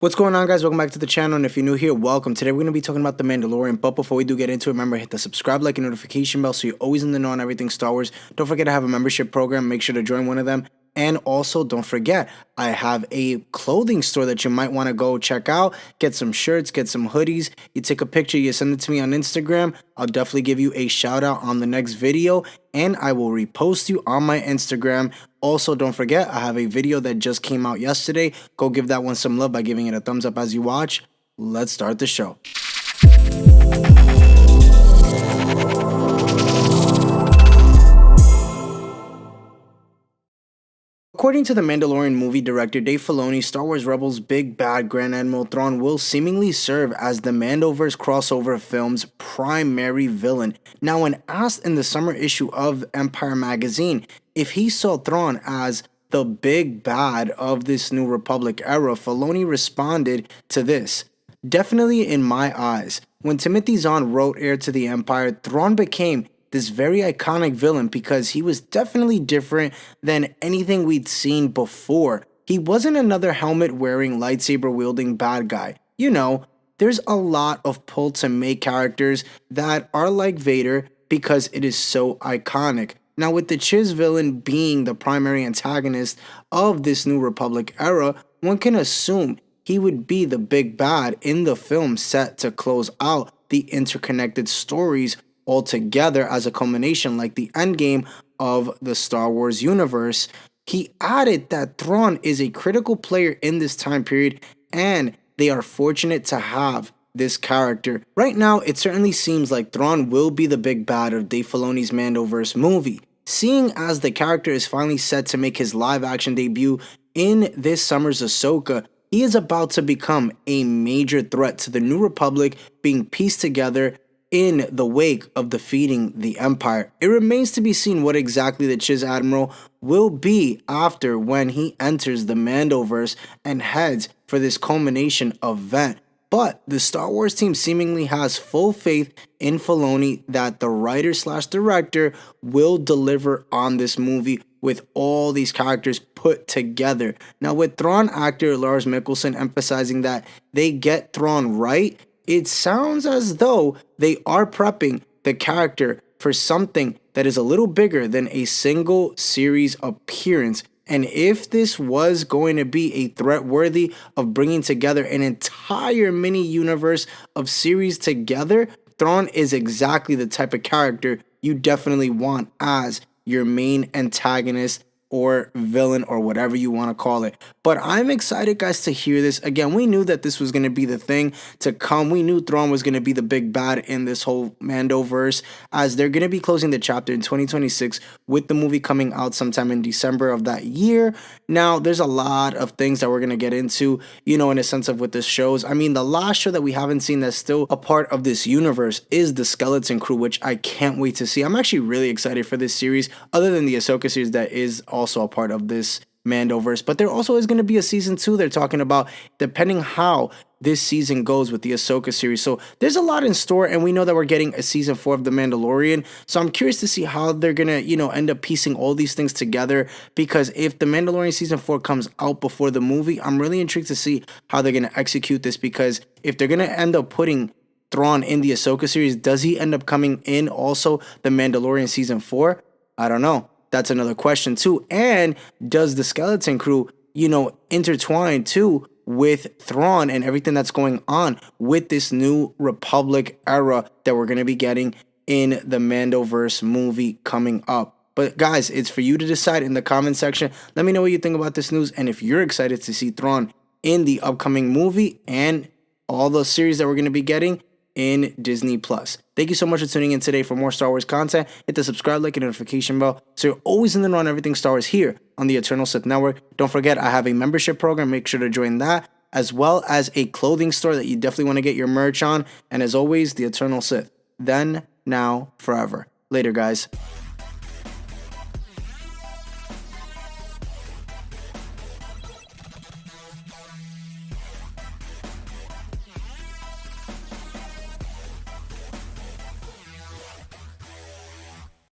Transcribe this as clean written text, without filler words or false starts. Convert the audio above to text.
What's going on, guys? Welcome back to the channel, and if you're new here, welcome. Today we're going to be talking about The Mandalorian, but before we do get into it, remember, hit the subscribe, like, and notification bell so you're always in the know on everything Star Wars. Don't forget I have a membership program. Make sure to join one of them. And also, don't forget, I have a clothing store that you might want to go check out. Get some shirts, get some hoodies. You take a picture, you send it to me on Instagram. I'll definitely give you a shout out on the next video, and I will repost you on my Instagram. Also, don't forget, I have a video that just came out yesterday. Go give that one some love by giving it a thumbs up as you watch. Let's start the show. According to the Mandalorian movie director Dave Filoni, Star Wars Rebels' big bad Grand Admiral Thrawn will seemingly serve as the MandoVerse crossover film's primary villain. Now, when asked in the summer issue of Empire magazine if he saw Thrawn as the big bad of this New Republic era, Filoni responded to this: "Definitely in my eyes. When Timothy Zahn wrote Heir to the Empire, Thrawn became this very iconic villain because he was definitely different than anything we'd seen before. He wasn't another helmet-wearing, lightsaber-wielding bad guy. You know, there's a lot of pull to make characters that are like Vader because it is so iconic. Now, with the Chiss villain being the primary antagonist of this New Republic era, one can assume he would be the big bad in the film set to close out the interconnected stories altogether as a culmination, like the endgame of the Star Wars universe." He added that Thrawn is a critical player in this time period, and they are fortunate to have this character. Right now, it certainly seems like Thrawn will be the big bad of Dave Filoni's MandoVerse movie, seeing as the character is finally set to make his live-action debut in this summer's Ahsoka. He is about to become a major threat to the New Republic being pieced together in the wake of defeating the Empire. It remains to be seen what exactly the Chiss Admiral will be after when he enters the MandoVerse and heads for this culmination event. But the Star Wars team seemingly has full faith in Filoni that the writer/director will deliver on this movie with all these characters put together. Now, with Thrawn actor Lars Mikkelsen emphasizing that they get Thrawn right, it sounds as though they are prepping the character for something that is a little bigger than a single series appearance. And if this was going to be a threat worthy of bringing together an entire mini universe of series together, Thrawn is exactly the type of character you definitely want as your main antagonist or villain or whatever you want to call it. But I'm excited, guys, to hear this. Again, we knew that this was going to be the thing to come. We knew Thrawn was going to be the big bad in this whole MandoVerse, as they're going to be closing the chapter in 2026 with the movie coming out sometime in December of that year. Now, there's a lot of things that we're going to get into, in a sense of with this shows. I mean, the last show that we haven't seen that's still a part of this universe is the Skeleton Crew, which I can't wait to see. I'm actually really excited for this series, other than the Ahsoka series that is also a part of this MandoVerse. But there also is going to be a season 2 they're talking about, depending how this season goes with the Ahsoka series. So there's a lot in store, and we know that we're getting a season 4 of The Mandalorian. So I'm curious to see how they're going to, end up piecing all these things together, because if The Mandalorian season 4 comes out before the movie, I'm really intrigued to see how they're going to execute this, because if they're going to end up putting Thrawn in the Ahsoka series, does he end up coming in also The Mandalorian season 4? I don't know. That's another question too. And does the Skeleton Crew, intertwine too with Thrawn and everything that's going on with this New Republic era that we're going to be getting in the MandoVerse movie coming up? But guys, it's for you to decide in the comment section. Let me know what you think about this news, and if you're excited to see Thrawn in the upcoming movie and all the series that we're going to be getting in Disney+. Thank you so much for tuning in today. For more Star Wars content, hit the subscribe, like, and notification bell so you're always in the know on everything Star Wars here on the Eternal Sith Network. Don't forget, I have a membership program. Make sure to join that, as well as a clothing store that you definitely want to get your merch on. And as always, the Eternal Sith. Then, now, forever. Later, guys.